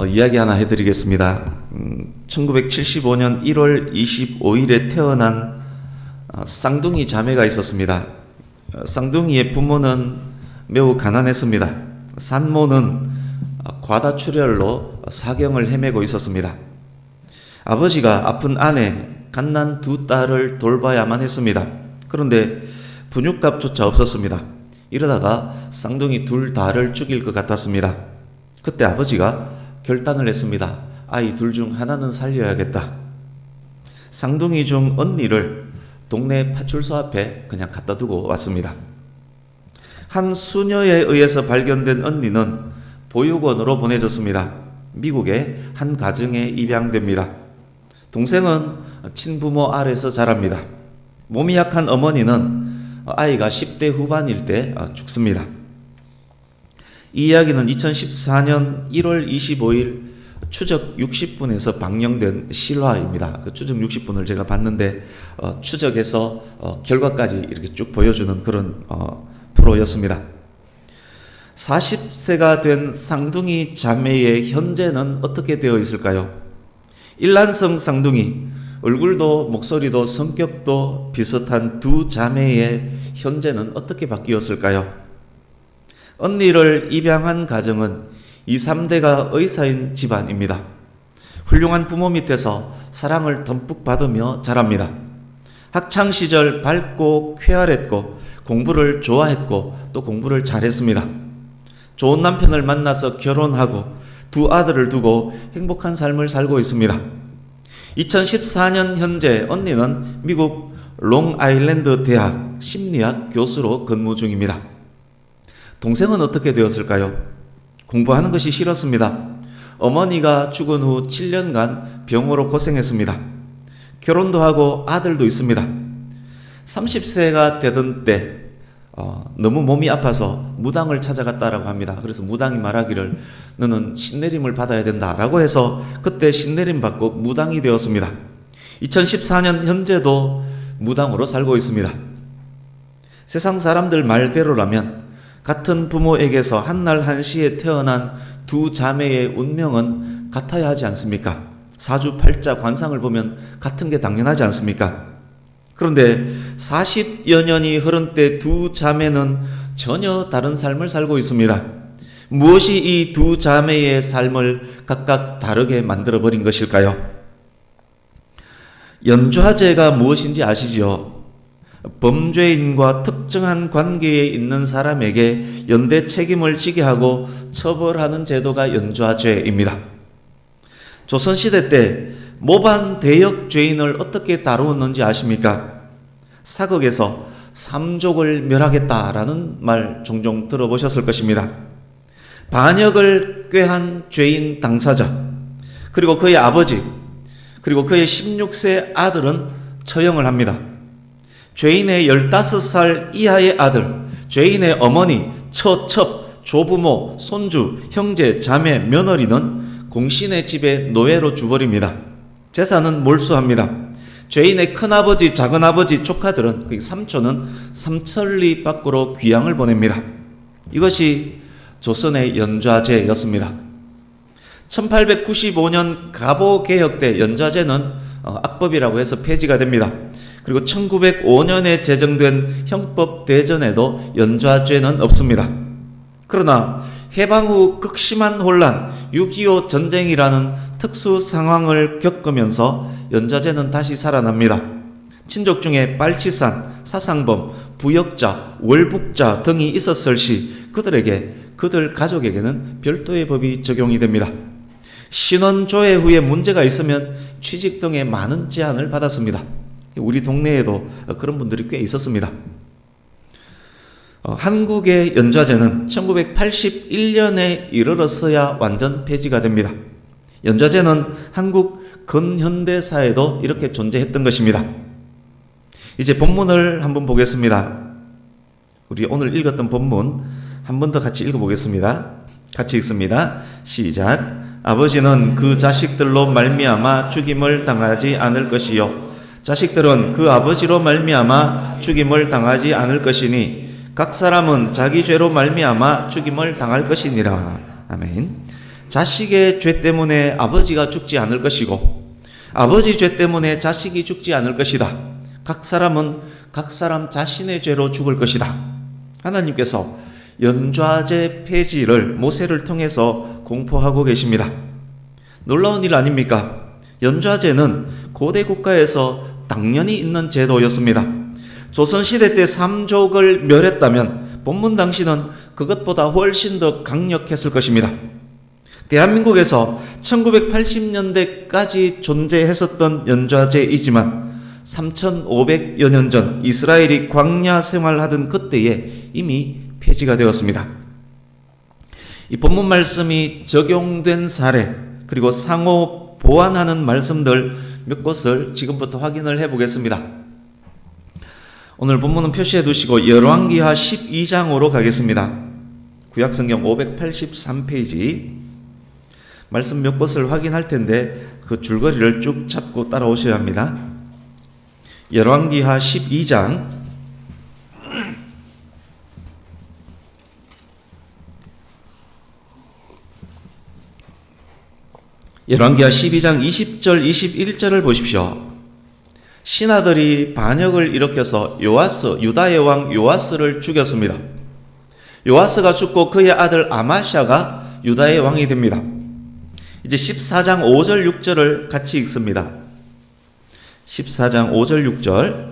이야기 하나 해드리겠습니다. 1975년 1월 25일에 태어난 쌍둥이 자매가 있었습니다. 쌍둥이의 부모는 매우 가난했습니다. 산모는 과다출혈로 사경을 헤매고 있었습니다. 아버지가 아픈 아내, 갓난 두 딸을 돌봐야만 했습니다. 그런데 분유값조차 없었습니다. 이러다가 쌍둥이 둘 다를 죽일 것 같았습니다. 그때 아버지가 결단을 했습니다. 아이 둘 중 하나는 살려야겠다. 쌍둥이 중 언니를 동네 파출소 앞에 그냥 갖다 두고 왔습니다. 한 수녀에 의해서 발견된 언니는 보육원으로 보내졌습니다. 미국의 한 가정에 입양됩니다. 동생은 친부모 아래서 자랍니다. 몸이 약한 어머니는 아이가 10대 후반일 때 죽습니다. 이 이야기는 2014년 1월 25일 추적 60분에서 방영된 실화입니다. 그 추적 60분을 제가 봤는데 추적해서 결과까지 이렇게 쭉 보여주는 그런 프로였습니다. 40세가 된 쌍둥이 자매의 현재는 어떻게 되어 있을까요? 일란성 쌍둥이, 얼굴도 목소리도 성격도 비슷한 두 자매의 현재는 어떻게 바뀌었을까요? 언니를 입양한 가정은 2, 3대가 의사인 집안입니다. 훌륭한 부모 밑에서 사랑을 듬뿍 받으며 자랍니다. 학창시절 밝고 쾌활했고 공부를 좋아했고 또 공부를 잘했습니다. 좋은 남편을 만나서 결혼하고 두 아들을 두고 행복한 삶을 살고 있습니다. 2014년 현재 언니는 미국 롱아일랜드 대학 심리학 교수로 근무 중입니다. 동생은 어떻게 되었을까요? 공부하는 것이 싫었습니다. 어머니가 죽은 후 7년간 병으로 고생했습니다. 결혼도 하고 아들도 있습니다. 30세가 되던 때 너무 몸이 아파서 무당을 찾아갔다라고 합니다. 그래서 무당이 말하기를 너는 신내림을 받아야 된다라고 해서 그때 신내림 받고 무당이 되었습니다. 2014년 현재도 무당으로 살고 있습니다. 세상 사람들 말대로라면 같은 부모에게서 한날 한시에 태어난 두 자매의 운명은 같아야 하지 않습니까? 사주팔자 관상을 보면 같은 게 당연하지 않습니까? 그런데 40여 년이 흐른 때 두 자매는 전혀 다른 삶을 살고 있습니다. 무엇이 이 두 자매의 삶을 각각 다르게 만들어버린 것일까요? 연좌제가 무엇인지 아시죠? 범죄인과 특정한 관계에 있는 사람에게 연대 책임을 지게 하고 처벌하는 제도가 연좌죄입니다. 조선시대 때 모반 대역 죄인을 어떻게 다루었는지 아십니까? 사극에서 삼족을 멸하겠다라는 말 종종 들어보셨을 것입니다. 반역을 꾀한 죄인 당사자, 그리고 그의 아버지, 그리고 그의 16세 아들은 처형을 합니다. 죄인의 15살 이하의 아들, 죄인의 어머니, 처첩, 조부모, 손주, 형제, 자매, 며느리는 공신의 집에 노예로 주버립니다. 재산은 몰수합니다. 죄인의 큰아버지, 작은아버지, 조카들은, 그 삼촌은 삼천리 밖으로 귀양을 보냅니다. 이것이 조선의 연좌제였습니다. 1895년 갑오개혁 때 연좌제는 악법이라고 해서 폐지가 됩니다. 그리고 1905년에 제정된 형법대전에도 연좌죄는 없습니다. 그러나 해방 후 극심한 혼란, 6.25 전쟁이라는 특수 상황을 겪으면서 연좌죄는 다시 살아납니다. 친족 중에 빨치산, 사상범, 부역자, 월북자 등이 있었을 시 그들 가족에게는 별도의 법이 적용이 됩니다. 신원조회 후에 문제가 있으면 취직 등의 많은 제한을 받았습니다. 우리 동네에도 그런 분들이 꽤 있었습니다. 한국의 연좌제는 1981년에 이르러서야 완전 폐지가 됩니다. 연좌제는 한국 근현대사에도 이렇게 존재했던 것입니다. 이제 본문을 한번 보겠습니다. 우리 오늘 읽었던 본문 한 번 더 같이 읽어보겠습니다. 같이 읽습니다. 시작. 아버지는 그 자식들로 말미암아 죽임을 당하지 않을 것이요 자식들은 그 아버지로 말미암아 죽임을 당하지 않을 것이니 각 사람은 자기 죄로 말미암아 죽임을 당할 것이니라. 아멘. 자식의 죄 때문에 아버지가 죽지 않을 것이고 아버지 죄 때문에 자식이 죽지 않을 것이다. 각 사람은 각 사람 자신의 죄로 죽을 것이다. 하나님께서 연좌제 폐지를 모세를 통해서 공포하고 계십니다. 놀라운 일 아닙니까? 연좌제는 고대 국가에서 당연히 있는 제도였습니다. 조선시대 때 삼족을 멸했다면 본문 당시는 그것보다 훨씬 더 강력했을 것입니다. 대한민국에서 1980년대까지 존재했었던 연좌제이지만 3500여 년 전 이스라엘이 광야 생활하던 그때에 이미 폐지가 되었습니다. 이 본문 말씀이 적용된 사례 그리고 상호 보완하는 말씀들 몇 곳을 지금부터 확인을 해보겠습니다. 오늘 본문은 표시해 두시고 열왕기하 12장으로 가겠습니다. 구약성경 583페이지 말씀 몇 곳을 확인할 텐데 그 줄거리를 쭉 잡고 따라오셔야 합니다. 열왕기하 12장 열왕기하 12장 20절 21절을 보십시오. 신하들이 반역을 일으켜서 요아스 유다의 왕 요아스를 죽였습니다. 요아스가 죽고 그의 아들 아마샤가 유다의 왕이 됩니다. 이제 14장 5절 6절을 같이 읽습니다. 14장 5절 6절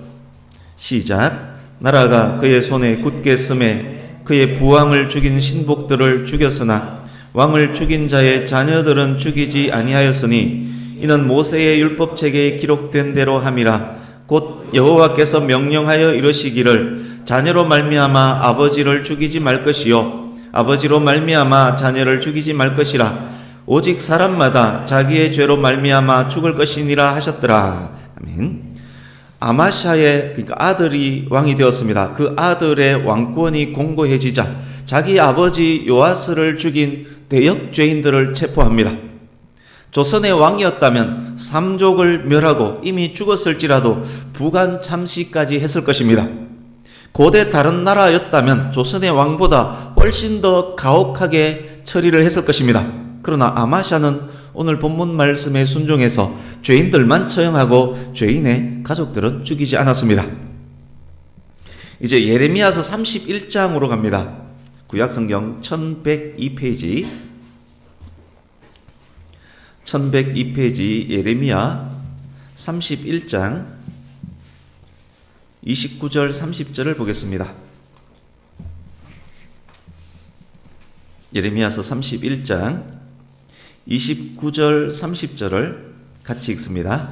시작. 나라가 그의 손에 굳게 스매 그의 부왕을 죽인 신복들을 죽였으나 왕을 죽인 자의 자녀들은 죽이지 아니하였으니 이는 모세의 율법책에 기록된 대로 함이라. 곧 여호와께서 명령하여 이르시기를 자녀로 말미암아 아버지를 죽이지 말 것이요 아버지로 말미암아 자녀를 죽이지 말 것이라. 오직 사람마다 자기의 죄로 말미암아 죽을 것이니라 하셨더라. 아멘. 아마샤의 그러니까 아들이 왕이 되었습니다. 그 아들의 왕권이 공고해지자 자기 아버지 요아스를 죽인 대역 죄인들을 체포합니다. 조선의 왕이었다면 삼족을 멸하고 이미 죽었을지라도 부관 참시까지 했을 것입니다. 고대 다른 나라였다면 조선의 왕보다 훨씬 더 가혹하게 처리를 했을 것입니다. 그러나 아마샤는 오늘 본문 말씀에 순종해서 죄인들만 처형하고 죄인의 가족들은 죽이지 않았습니다. 이제 예레미야서 31장으로 갑니다. 구약성경 1102페이지 1102페이지 예레미야 31장 29절 30절을 보겠습니다. 예레미야서 31장 29절 30절을 같이 읽습니다.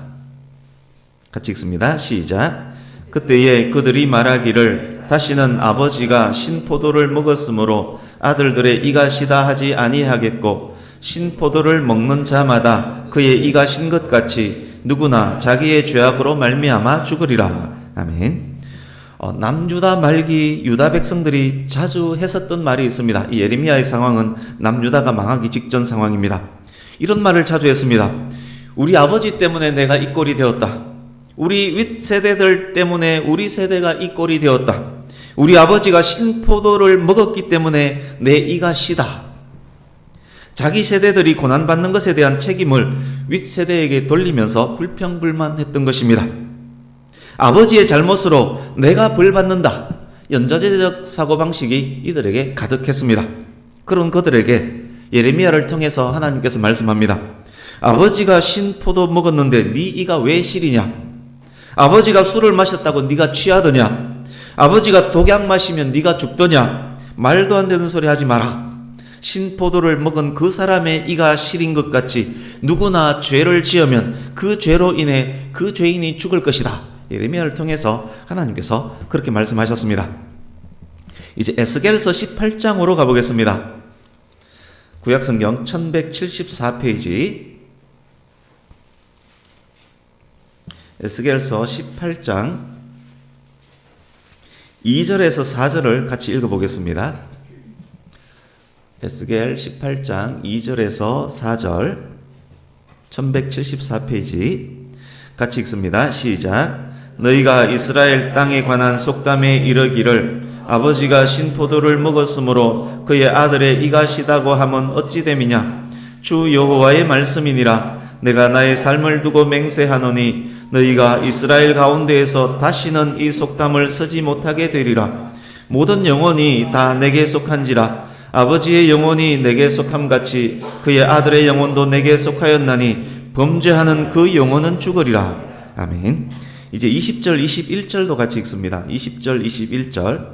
같이 읽습니다. 시작. 그때에 그들이 말하기를 다시는 아버지가 신포도를 먹었으므로 아들들의 이가 시다 하지 아니하겠고 신포도를 먹는 자마다 그의 이가 신 것 같이 누구나 자기의 죄악으로 말미암아 죽으리라. 아멘. 남유다 말기 유다 백성들이 자주 했었던 말이 있습니다. 이 예레미야의 상황은 남유다가 망하기 직전 상황입니다. 이런 말을 자주 했습니다. 우리 아버지 때문에 내가 이 꼴이 되었다. 우리 윗세대들 때문에 우리 세대가 이 꼴이 되었다. 우리 아버지가 신포도를 먹었기 때문에 내 이가 시다. 자기 세대들이 고난받는 것에 대한 책임을 윗세대에게 돌리면서 불평불만했던 것입니다. 아버지의 잘못으로 내가 벌받는다. 연좌제적 사고방식이 이들에게 가득했습니다. 그런 그들에게 예레미야를 통해서 하나님께서 말씀합니다. 아버지가 신포도 먹었는데 네 이가 왜 시리냐? 아버지가 술을 마셨다고 네가 취하더냐? 아버지가 독약 마시면 네가 죽더냐? 말도 안 되는 소리 하지 마라. 신포도를 먹은 그 사람의 이가 시린 것 같이 누구나 죄를 지으면 그 죄로 인해 그 죄인이 죽을 것이다. 예레미야를 통해서 하나님께서 그렇게 말씀하셨습니다. 이제 에스겔서 18장으로 가보겠습니다. 구약성경 1174페이지 에스겔서 18장 2절에서 4절을 같이 읽어보겠습니다. 에스겔 18장 2절에서 4절 1174페이지 같이 읽습니다. 시작. 너희가 이스라엘 땅에 관한 속담에 이르기를 아버지가 신포도를 먹었으므로 그의 아들의 이가 시다고 하면 어찌 됨이냐? 주 여호와의 말씀이니라. 내가 나의 삶을 두고 맹세하노니 너희가 이스라엘 가운데에서 다시는 이 속담을 쓰지 못하게 되리라. 모든 영혼이 다 내게 속한지라. 아버지의 영혼이 내게 속함같이 그의 아들의 영혼도 내게 속하였나니 범죄하는 그 영혼은 죽으리라. 아멘. 이제 20절 21절도 같이 읽습니다. 20절 21절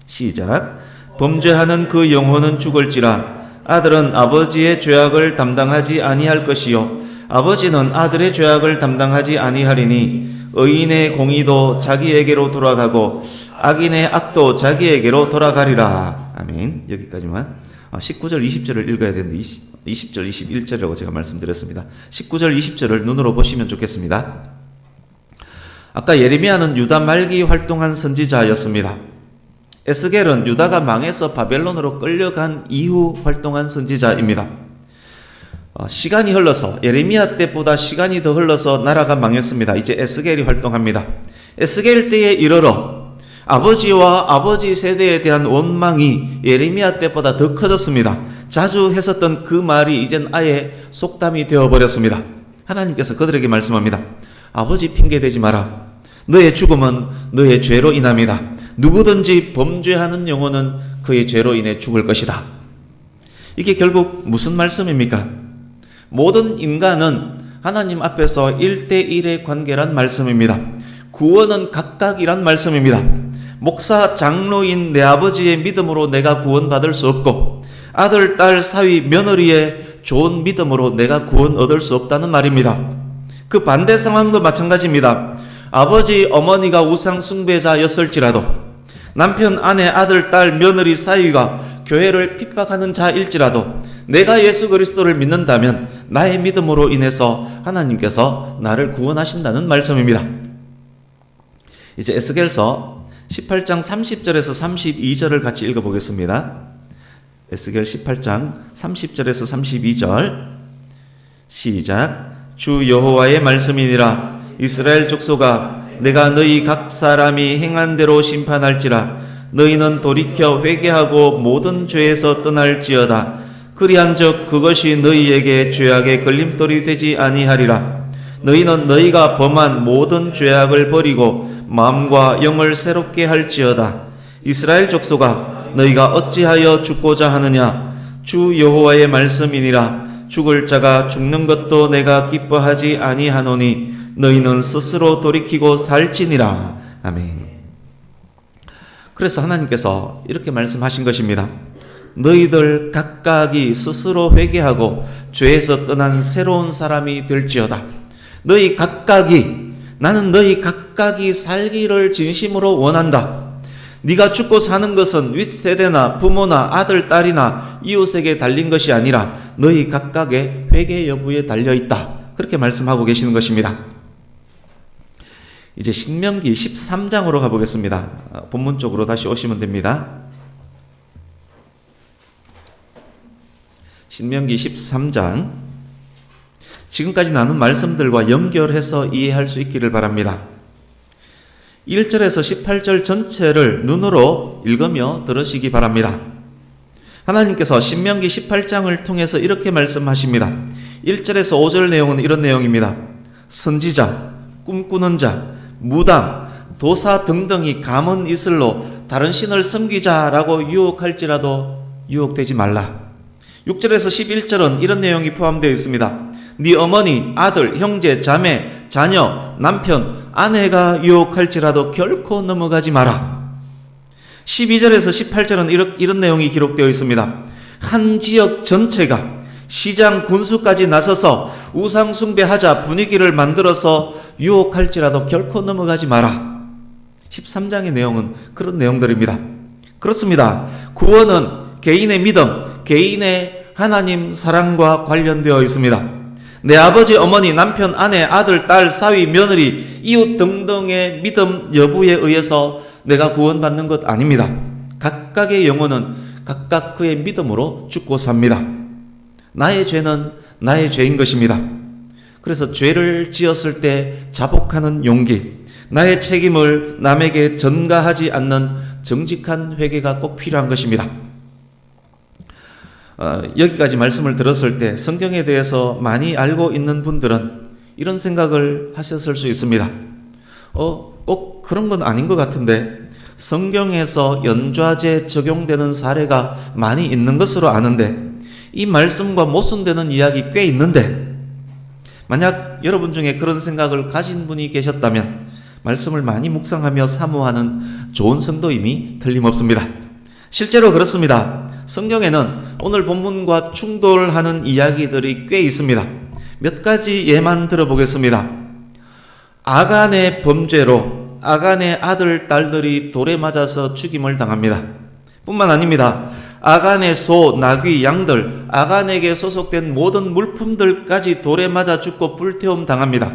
시작. 범죄하는 그 영혼은 죽을지라. 아들은 아버지의 죄악을 담당하지 아니할 것이요 아버지는 아들의 죄악을 담당하지 아니하리니 의인의 공의도 자기에게로 돌아가고 악인의 악도 자기에게로 돌아가리라. 아멘. 여기까지만. 19절 20절을 읽어야 되는데 20절 21절이라고 제가 말씀드렸습니다. 19절 20절을 눈으로 보시면 좋겠습니다. 아까 예레미야는 유다 말기 활동한 선지자였습니다. 에스겔은 유다가 망해서 바벨론으로 끌려간 이후 활동한 선지자입니다. 시간이 흘러서 예레미야 때보다 시간이 더 흘러서 나라가 망했습니다. 이제 에스겔이 활동합니다. 에스겔 때에 이르러 아버지와 아버지 세대에 대한 원망이 예레미야 때보다 더 커졌습니다. 자주 했었던 그 말이 이젠 아예 속담이 되어버렸습니다. 하나님께서 그들에게 말씀합니다. 아버지 핑계대지 마라. 너의 죽음은 너의 죄로 인합니다. 누구든지 범죄하는 영혼은 그의 죄로 인해 죽을 것이다. 이게 결국 무슨 말씀입니까? 모든 인간은 하나님 앞에서 1대1의 관계란 말씀입니다. 구원은 각각이란 말씀입니다. 목사, 장로인 내 아버지의 믿음으로 내가 구원받을 수 없고 아들, 딸, 사위, 며느리의 좋은 믿음으로 내가 구원 얻을 수 없다는 말입니다. 그 반대 상황도 마찬가지입니다. 아버지, 어머니가 우상 숭배자였을지라도 남편, 아내, 아들, 딸, 며느리, 사위가 교회를 핍박하는 자일지라도 내가 예수 그리스도를 믿는다면 나의 믿음으로 인해서 하나님께서 나를 구원하신다는 말씀입니다. 이제 에스겔서 18장 30절에서 32절을 같이 읽어보겠습니다. 에스겔 18장 30절에서 32절 시작. 주 여호와의 말씀이니라. 이스라엘 족속아, 내가 너희 각 사람이 행한 대로 심판할지라. 너희는 돌이켜 회개하고 모든 죄에서 떠날지어다. 그리한즉 그것이 너희에게 죄악의 걸림돌이 되지 아니하리라. 너희는 너희가 범한 모든 죄악을 버리고 마음과 영을 새롭게 할지어다. 이스라엘 족속아, 너희가 어찌하여 죽고자 하느냐? 주 여호와의 말씀이니라. 죽을 자가 죽는 것도 내가 기뻐하지 아니하노니 너희는 스스로 돌이키고 살지니라. 아멘. 그래서 하나님께서 이렇게 말씀하신 것입니다. 너희들 각각이 스스로 회개하고 죄에서 떠난 새로운 사람이 될지어다. 너희 각각이, 나는 너희 각각이 살기를 진심으로 원한다. 네가 죽고 사는 것은 윗세대나 부모나 아들, 딸이나 이웃에게 달린 것이 아니라 너희 각각의 회개 여부에 달려있다. 그렇게 말씀하고 계시는 것입니다. 이제 신명기 13장으로 가보겠습니다. 본문 쪽으로 다시 오시면 됩니다. 신명기 13장. 지금까지 나눈 말씀들과 연결해서 이해할 수 있기를 바랍니다. 1절에서 18절 전체를 눈으로 읽으며 들으시기 바랍니다. 하나님께서 신명기 18장을 통해서 이렇게 말씀하십니다. 1절에서 5절 내용은 이런 내용입니다. 선지자, 꿈꾸는 자, 무당, 도사 등등이 감언 이슬로 다른 신을 섬기자라고 유혹할지라도 유혹되지 말라. 6절에서 11절은 이런 내용이 포함되어 있습니다. 네 어머니, 아들, 형제, 자매, 자녀, 남편, 아내가 유혹할지라도 결코 넘어가지 마라. 12절에서 18절은 이런 내용이 기록되어 있습니다. 한 지역 전체가 시장 군수까지 나서서 우상 숭배하자 분위기를 만들어서 유혹할지라도 결코 넘어가지 마라. 13장의 내용은 그런 내용들입니다. 그렇습니다. 구원은 개인의 믿음, 개인의 하나님 사랑과 관련되어 있습니다. 내 아버지, 어머니, 남편, 아내, 아들, 딸, 사위, 며느리, 이웃 등등의 믿음 여부에 의해서 내가 구원받는 것 아닙니다. 각각의 영혼은 각각 그의 믿음으로 죽고 삽니다. 나의 죄는 나의 죄인 것입니다. 그래서 죄를 지었을 때 자복하는 용기, 나의 책임을 남에게 전가하지 않는 정직한 회개가 꼭 필요한 것입니다. 여기까지 말씀을 들었을 때 성경에 대해서 많이 알고 있는 분들은 이런 생각을 하셨을 수 있습니다. 꼭 그런 건 아닌 것 같은데 성경에서 연좌제 적용되는 사례가 많이 있는 것으로 아는데 이 말씀과 모순되는 이야기 꽤 있는데, 만약 여러분 중에 그런 생각을 가진 분이 계셨다면 말씀을 많이 묵상하며 사모하는 좋은 성도임이 틀림없습니다. 실제로 그렇습니다. 성경에는 오늘 본문과 충돌하는 이야기들이 꽤 있습니다. 몇 가지 예만 들어보겠습니다. 아간의 범죄로 아간의 아들, 딸들이 돌에 맞아서 죽임을 당합니다. 뿐만 아닙니다. 아간의 소, 나귀, 양들, 아간에게 소속된 모든 물품들까지 돌에 맞아 죽고 불태움 당합니다.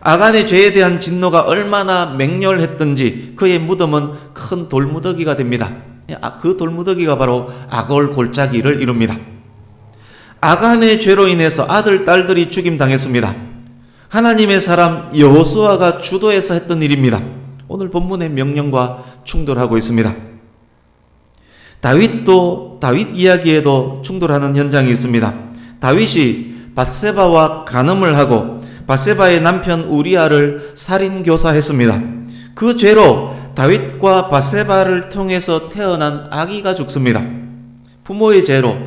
아간의 죄에 대한 진노가 얼마나 맹렬했던지 그의 무덤은 큰 돌무더기가 됩니다. 그 돌무더기가 바로 아골 골짜기를 이룹니다. 아간의 죄로 인해서 아들, 딸들이 죽임당했습니다. 하나님의 사람 여호수아가 주도해서 했던 일입니다. 오늘 본문의 명령과 충돌하고 있습니다. 다윗 이야기에도 충돌하는 현장이 있습니다. 다윗이 밧세바와 간음을 하고 밧세바의 남편 우리아를 살인교사했습니다. 그 죄로 다윗과 밧세바를 통해서 태어난 아기가 죽습니다. 부모의 죄로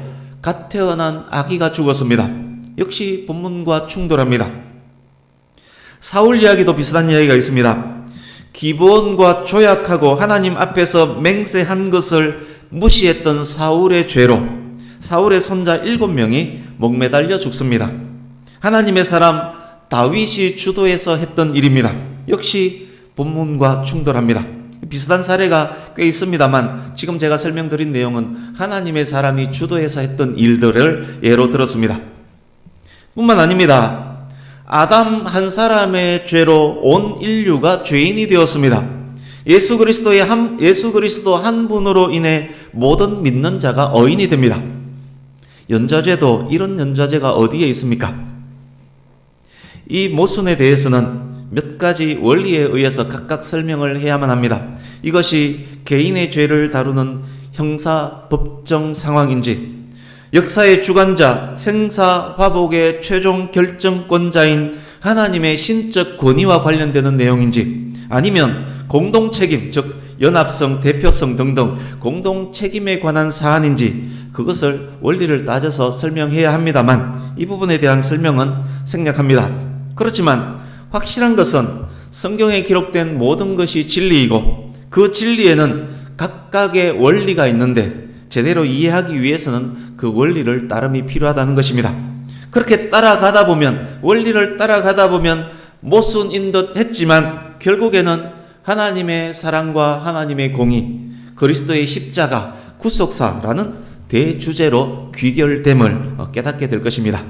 갓 태어난 아기가 죽었습니다. 역시 본문과 충돌합니다. 사울 이야기도 비슷한 이야기가 있습니다. 기브온과 조약하고 하나님 앞에서 맹세한 것을 무시했던 사울의 죄로 사울의 손자 7명이 목매달려 죽습니다. 하나님의 사람 다윗이 주도해서 했던 일입니다. 역시 본문과 충돌합니다. 비슷한 사례가 꽤 있습니다만 지금 제가 설명드린 내용은 하나님의 사람이 주도해서 했던 일들을 예로 들었습니다. 뿐만 아닙니다. 아담 한 사람의 죄로 온 인류가 죄인이 되었습니다. 예수 그리스도 한 분으로 인해 모든 믿는 자가 어인이 됩니다. 연좌제도 이런 연좌제가 어디에 있습니까? 이 모순에 대해서는 몇 가지 원리에 의해서 각각 설명을 해야만 합니다. 이것이 개인의 죄를 다루는 형사법정 상황인지, 역사의 주관자, 생사화복의 최종 결정권자인 하나님의 신적 권위와 관련되는 내용인지, 아니면 공동책임, 즉 연합성, 대표성 등등 공동책임에 관한 사안인지 그것을 원리를 따져서 설명해야 합니다만 이 부분에 대한 설명은 생략합니다. 그렇지만 확실한 것은 성경에 기록된 모든 것이 진리이고 그 진리에는 각각의 원리가 있는데 제대로 이해하기 위해서는 그 원리를 따름이 필요하다는 것입니다. 그렇게 원리를 따라가다 보면 모순인 듯 했지만 결국에는 하나님의 사랑과 하나님의 공의, 그리스도의 십자가, 구속사라는 대주제로 귀결됨을 깨닫게 될 것입니다.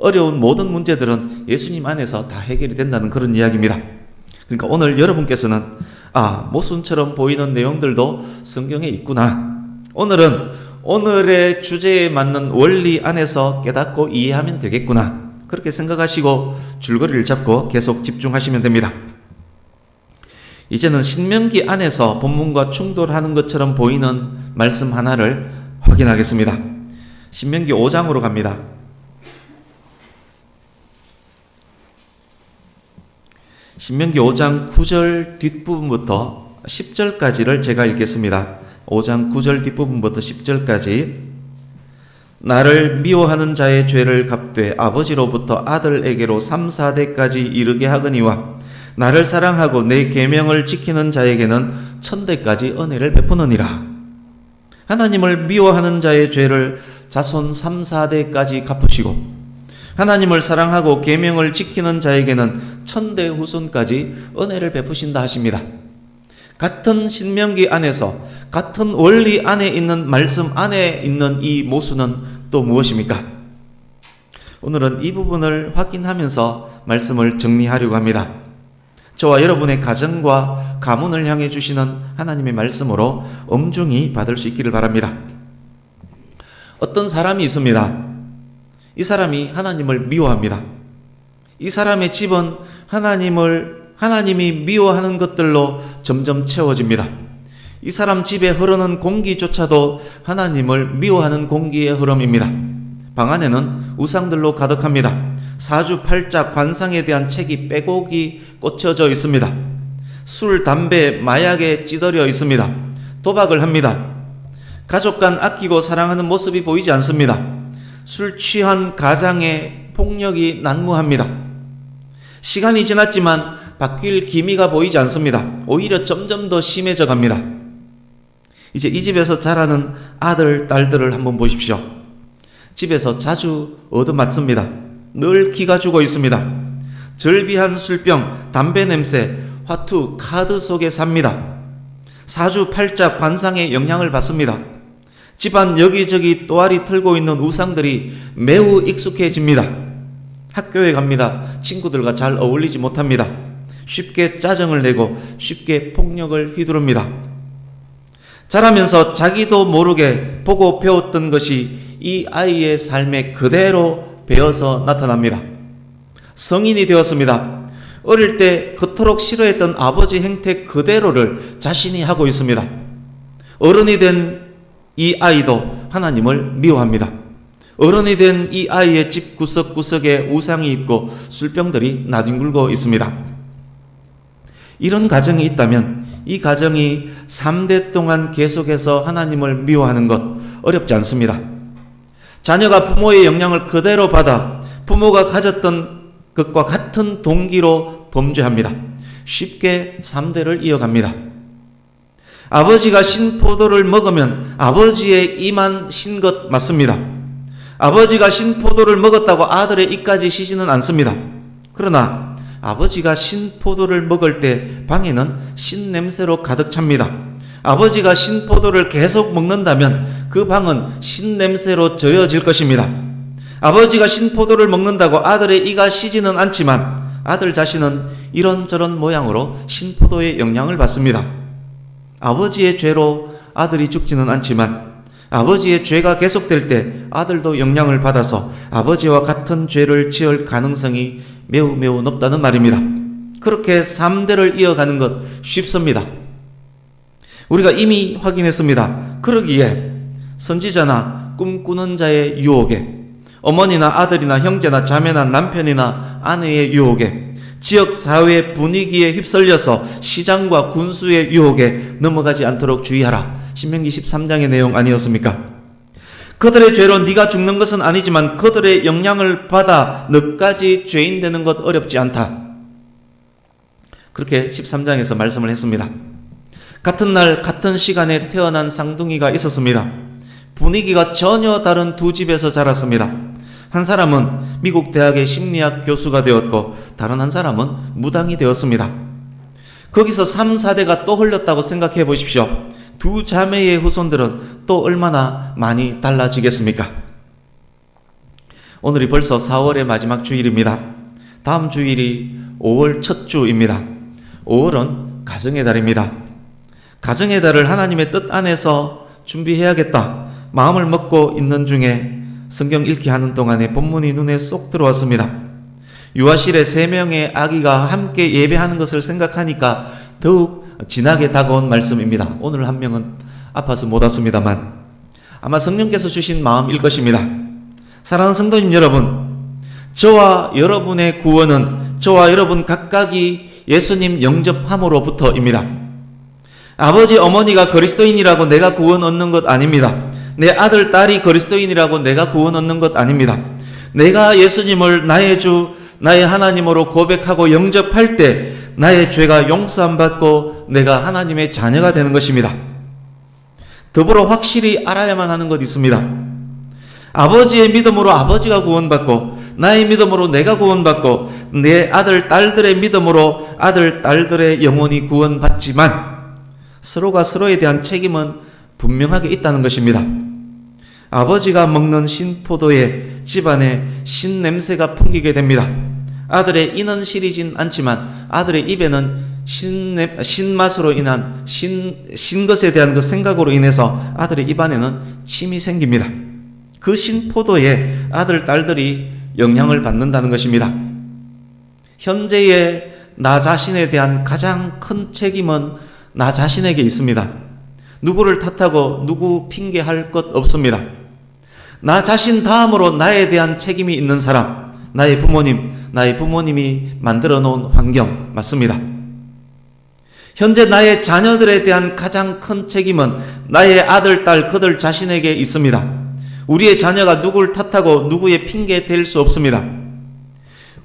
어려운 모든 문제들은 예수님 안에서 다 해결이 된다는 그런 이야기입니다. 그러니까 오늘 여러분께서는 모순처럼 보이는 내용들도 성경에 있구나. 오늘은 오늘의 주제에 맞는 원리 안에서 깨닫고 이해하면 되겠구나. 그렇게 생각하시고 줄거리를 잡고 계속 집중하시면 됩니다. 이제는 신명기 안에서 본문과 충돌하는 것처럼 보이는 말씀 하나를 확인하겠습니다. 신명기 5장으로 갑니다. 신명기 5장 9절 뒷부분부터 10절까지를 제가 읽겠습니다. 5장 9절 뒷부분부터 10절까지. 나를 미워하는 자의 죄를 갚되 아버지로부터 아들에게로 3, 4대까지 이르게 하거니와 나를 사랑하고 내 계명을 지키는 자에게는 1000대까지 은혜를 베푸느니라. 하나님을 미워하는 자의 죄를 자손 3, 4대까지 갚으시고 하나님을 사랑하고 계명을 지키는 자에게는 1000대 후손까지 은혜를 베푸신다 하십니다. 같은 신명기 안에서 같은 원리 안에 있는 말씀 안에 있는 이 모순은 또 무엇입니까? 오늘은 이 부분을 확인하면서 말씀을 정리하려고 합니다. 저와 여러분의 가정과 가문을 향해 주시는 하나님의 말씀으로 엄중히 받을 수 있기를 바랍니다. 어떤 사람이 있습니다. 이 사람이 하나님을 미워합니다. 이 사람의 집은 하나님이 미워하는 것들로 점점 채워집니다. 이 사람 집에 흐르는 공기조차도 하나님을 미워하는 공기의 흐름입니다. 방 안에는 우상들로 가득합니다. 사주팔자 관상에 대한 책이 빼곡히 꽂혀져 있습니다. 술, 담배, 마약에 찌들여 있습니다. 도박을 합니다. 가족 간 아끼고 사랑하는 모습이 보이지 않습니다. 술 취한 가장의 폭력이 난무합니다. 시간이 지났지만 바뀔 기미가 보이지 않습니다. 오히려 점점 더 심해져 갑니다. 이제 이 집에서 자라는 아들, 딸들을 한번 보십시오. 집에서 자주 얻어맞습니다. 늘 기가 죽어 있습니다. 절비한 술병, 담배 냄새, 화투, 카드 속에 삽니다. 사주팔자 관상에 영향을 받습니다. 집안 여기저기 또아리 틀고 있는 우상들이 매우 익숙해집니다. 학교에 갑니다. 친구들과 잘 어울리지 못합니다. 쉽게 짜증을 내고 쉽게 폭력을 휘두릅니다. 자라면서 자기도 모르게 보고 배웠던 것이 이 아이의 삶에 그대로 배어서 나타납니다. 성인이 되었습니다. 어릴 때 그토록 싫어했던 아버지 행태 그대로를 자신이 하고 있습니다. 어른이 된 이 아이도 하나님을 미워합니다. 어른이 된 이 아이의 집 구석구석에 우상이 있고 술병들이 나뒹굴고 있습니다. 이런 가정이 있다면 이 가정이 3대 동안 계속해서 하나님을 미워하는 것 어렵지 않습니다. 자녀가 부모의 영향을 그대로 받아 부모가 가졌던 것과 같은 동기로 범죄합니다. 쉽게 3대를 이어갑니다. 아버지가 신 포도를 먹으면 아버지의 이만 신 것 맞습니다. 아버지가 신 포도를 먹었다고 아들의 입까지 시지는 않습니다. 그러나 아버지가 신 포도를 먹을 때 방에는 신 냄새로 가득 찹니다. 아버지가 신 포도를 계속 먹는다면 그 방은 신 냄새로 져여질 것입니다. 아버지가 신 포도를 먹는다고 아들의 이가 시지는 않지만 아들 자신은 이런저런 모양으로 신 포도의 영향을 받습니다. 아버지의 죄로 아들이 죽지는 않지만 아버지의 죄가 계속될 때 아들도 영향을 받아서 아버지와 같은 죄를 지을 가능성이 매우 높다는 말입니다. 그렇게 3대를 이어가는 것 쉽습니다. 우리가 이미 확인했습니다. 그러기에 선지자나 꿈꾸는 자의 유혹에, 어머니나 아들이나 형제나 자매나 남편이나 아내의 유혹에, 지역 사회 분위기에 휩쓸려서 시장과 군수의 유혹에 넘어가지 않도록 주의하라. 신명기 13장의 내용 아니었습니까? 그들의 죄로 네가 죽는 것은 아니지만 그들의 영향을 받아 너까지 죄인 되는 것 어렵지 않다. 그렇게 13장에서 말씀을 했습니다. 같은 날 같은 시간에 태어난 쌍둥이가 있었습니다. 분위기가 전혀 다른 두 집에서 자랐습니다. 한 사람은 미국 대학의 심리학 교수가 되었고 다른 한 사람은 무당이 되었습니다. 거기서 3, 4대가 또 흘렀다고 생각해 보십시오. 두 자매의 후손들은 또 얼마나 많이 달라지겠습니까? 오늘이 벌써 4월의 마지막 주일입니다. 다음 주일이 5월 첫 주입니다. 5월은 가정의 달입니다. 가정의 달을 하나님의 뜻 안에서 준비해야겠다 마음을 먹고 있는 중에 성경 읽기 하는 동안에 본문이 눈에 쏙 들어왔습니다. 유아실에 3명의 아기가 함께 예배하는 것을 생각하니까 더욱 진하게 다가온 말씀입니다. 오늘 한 명은 아파서 못 왔습니다만 아마 성령께서 주신 마음일 것입니다. 사랑하는 성도님 여러분, 저와 여러분의 구원은 저와 여러분 각각이 예수님 영접함으로부터입니다. 아버지 어머니가 그리스도인이라고 내가 구원 얻는 것 아닙니다. 내 아들 딸이 그리스도인이라고 내가 구원 얻는 것 아닙니다. 내가 예수님을 나의 주 나의 하나님으로 고백하고 영접할 때 나의 죄가 용서함 받고 내가 하나님의 자녀가 되는 것입니다. 더불어 확실히 알아야만 하는 것 있습니다. 아버지의 믿음으로 아버지가 구원받고 나의 믿음으로 내가 구원받고 내 아들 딸들의 믿음으로 아들 딸들의 영혼이 구원받지만 서로가 서로에 대한 책임은 분명하게 있다는 것입니다. 아버지가 먹는 신포도에 집안에 신냄새가 풍기게 됩니다. 아들의 이는 시리진 않지만 아들의 입에는 신맛으로 인한 신것에 대한 그 생각으로 인해서 아들의 입안에는 침이 생깁니다. 그 신포도에 아들, 딸들이 영향을 받는다는 것입니다. 현재의 나 자신에 대한 가장 큰 책임은 나 자신에게 있습니다. 누구를 탓하고 누구 핑계할 것 없습니다. 나 자신 다음으로 나에 대한 책임이 있는 사람, 나의 부모님이 만들어 놓은 환경 맞습니다. 현재 나의 자녀들에 대한 가장 큰 책임은 나의 아들, 딸, 그들 자신에게 있습니다. 우리의 자녀가 누구를 탓하고 누구의 핑계 댈 수 없습니다.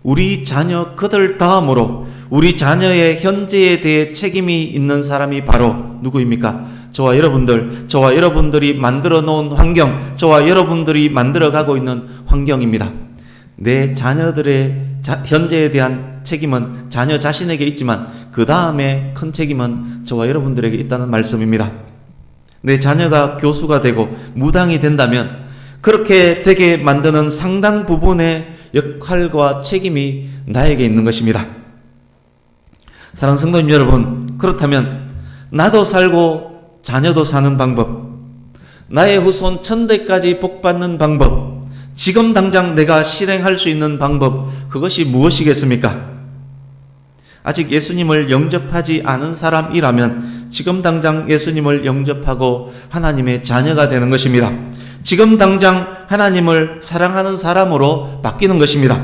우리 자녀 그들 다음으로 우리 자녀의 현재에 대해 책임이 있는 사람이 바로 누구입니까? 저와 여러분들이 만들어 놓은 환경, 저와 여러분들이 만들어 가고 있는 환경입니다. 내 자녀들의 현재에 대한 책임은 자녀 자신에게 있지만 그 다음에 큰 책임은 저와 여러분들에게 있다는 말씀입니다. 내 자녀가 교수가 되고 무당이 된다면 그렇게 되게 만드는 상당 부분의 역할과 책임이 나에게 있는 것입니다. 사랑하는 성도님 여러분, 그렇다면 나도 살고 자녀도 사는 방법, 나의 후손 천대까지 복받는 방법, 지금 당장 내가 실행할 수 있는 방법, 그것이 무엇이겠습니까? 아직 예수님을 영접하지 않은 사람이라면 지금 당장 예수님을 영접하고 하나님의 자녀가 되는 것입니다. 지금 당장 하나님을 사랑하는 사람으로 바뀌는 것입니다.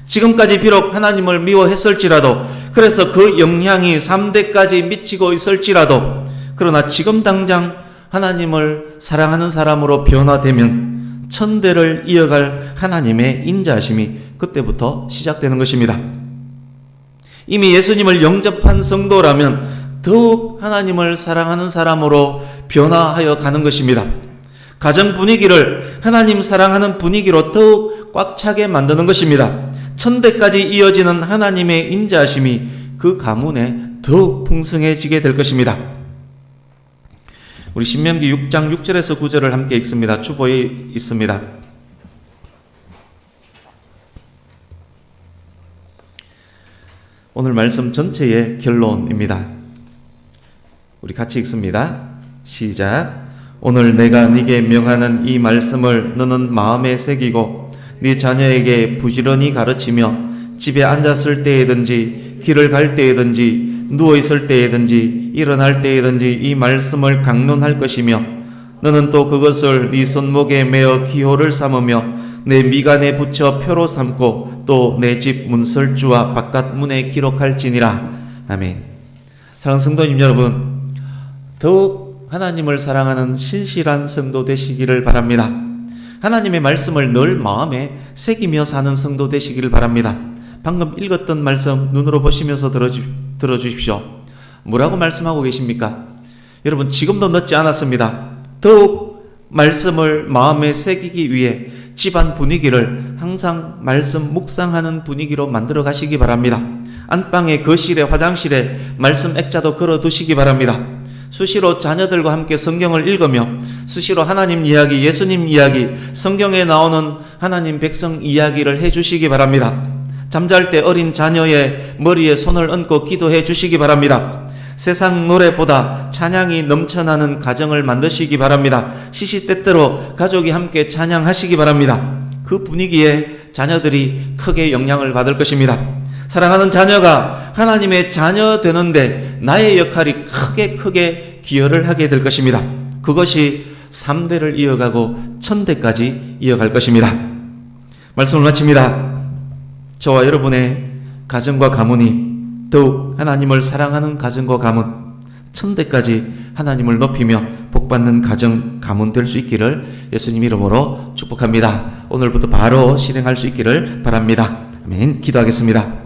지금까지 비록 하나님을 미워했을지라도, 그래서 그 영향이 3대까지 미치고 있을지라도, 그러나 지금 당장 하나님을 사랑하는 사람으로 변화되면 천대를 이어갈 하나님의 인자하심이 그때부터 시작되는 것입니다. 이미 예수님을 영접한 성도라면 더욱 하나님을 사랑하는 사람으로 변화하여 가는 것입니다. 가정 분위기를 하나님 사랑하는 분위기로 더욱 꽉 차게 만드는 것입니다. 천대까지 이어지는 하나님의 인자하심이 그 가문에 더욱 풍성해지게 될 것입니다. 우리 신명기 6장 6절에서 9절을 함께 읽습니다. 주보에 있습니다. 오늘 말씀 전체의 결론입니다. 우리 같이 읽습니다. 시작. 오늘 내가 네게 명하는 이 말씀을 너는 마음에 새기고 네 자녀에게 부지런히 가르치며 집에 앉았을 때에든지 길을 갈 때에든지 누워있을 때에든지 일어날 때에든지 이 말씀을 강론할 것이며 너는 또 그것을 네 손목에 매어 기호를 삼으며 내 미간에 붙여 표로 삼고 또 내 집 문설주와 바깥 문에 기록할지니라. 아멘. 사랑하는 성도님 여러분, 더욱 하나님을 사랑하는 신실한 성도 되시기를 바랍니다. 하나님의 말씀을 늘 마음에 새기며 사는 성도 되시기를 바랍니다. 방금 읽었던 말씀 눈으로 보시면서 들어주십시오. 뭐라고 말씀하고 계십니까? 여러분, 지금도 늦지 않았습니다. 더욱 말씀을 마음에 새기기 위해 집안 분위기를 항상 말씀 묵상하는 분위기로 만들어 가시기 바랍니다. 안방에, 거실에, 화장실에 말씀 액자도 걸어 두시기 바랍니다. 수시로 자녀들과 함께 성경을 읽으며 수시로 하나님 이야기, 예수님 이야기, 성경에 나오는 하나님 백성 이야기를 해주시기 바랍니다. 잠잘 때 어린 자녀의 머리에 손을 얹고 기도해 주시기 바랍니다. 세상 노래보다 찬양이 넘쳐나는 가정을 만드시기 바랍니다. 시시때때로 가족이 함께 찬양하시기 바랍니다. 그 분위기에 자녀들이 크게 영향을 받을 것입니다. 사랑하는 자녀가 하나님의 자녀 되는데 나의 역할이 크게 기여를 하게 될 것입니다. 그것이 3대를 이어가고 1000대까지 이어갈 것입니다. 말씀을 마칩니다. 저와 여러분의 가정과 가문이 더욱 하나님을 사랑하는 가정과 가문, 1000대까지 하나님을 높이며 복받는 가정, 가문 될 수 있기를 예수님 이름으로 축복합니다. 오늘부터 바로 실행할 수 있기를 바랍니다. 아멘. 기도하겠습니다.